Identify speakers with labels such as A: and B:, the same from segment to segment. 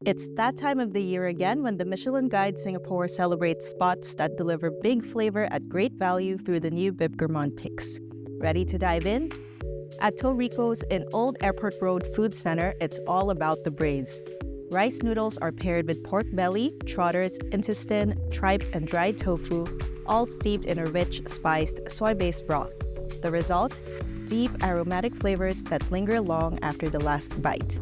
A: It's that time of the year again when the Michelin Guide Singapore celebrates spots that deliver big flavor at great value through the new Bib Gourmand picks. Ready to dive in? At Torico's in Old Airport Road Food Center, it's all about the braise. Rice noodles are paired with pork belly, trotters, intestine, tripe, and dried tofu, all steeped in a rich, spiced, soy-based broth. The result? Deep, aromatic flavors that linger long after the last bite.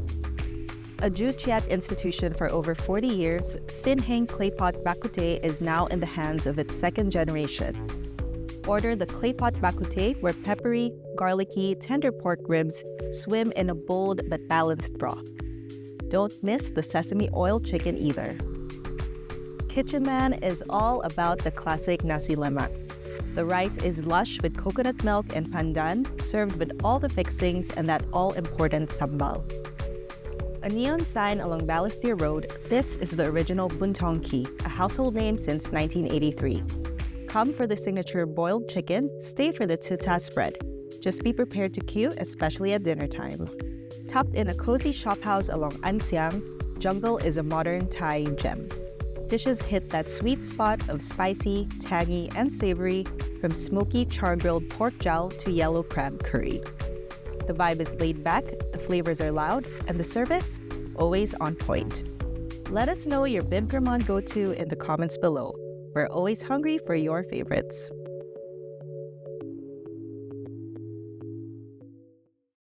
A: A Juchiat institution for over 40 years, Heng claypot bakute is now in the hands of its second generation. Order the claypot bakute where peppery, garlicky, tender pork ribs swim in a bold but balanced broth. Don't miss the sesame oil chicken either. Kitchenman is all about the classic nasi lemak. The rice is lush with coconut milk and pandan, served with all the fixings and that all-important sambal. A neon sign along Balestier Road, this is the original Boon Tong Kee, a household name since 1983. Come for the signature boiled chicken, stay for the tita spread. Just be prepared to queue, especially at dinner time. Tucked in a cozy shophouse along An Siang, Jungle is a modern Thai gem. Dishes hit that sweet spot of spicy, tangy, and savory, from smoky char-grilled pork jowl to yellow crab curry. The vibe is laid back, the flavors are loud, and the service? Always on point. Let us know your Bib Gourmand go-to in the comments below. We're always hungry for your favorites.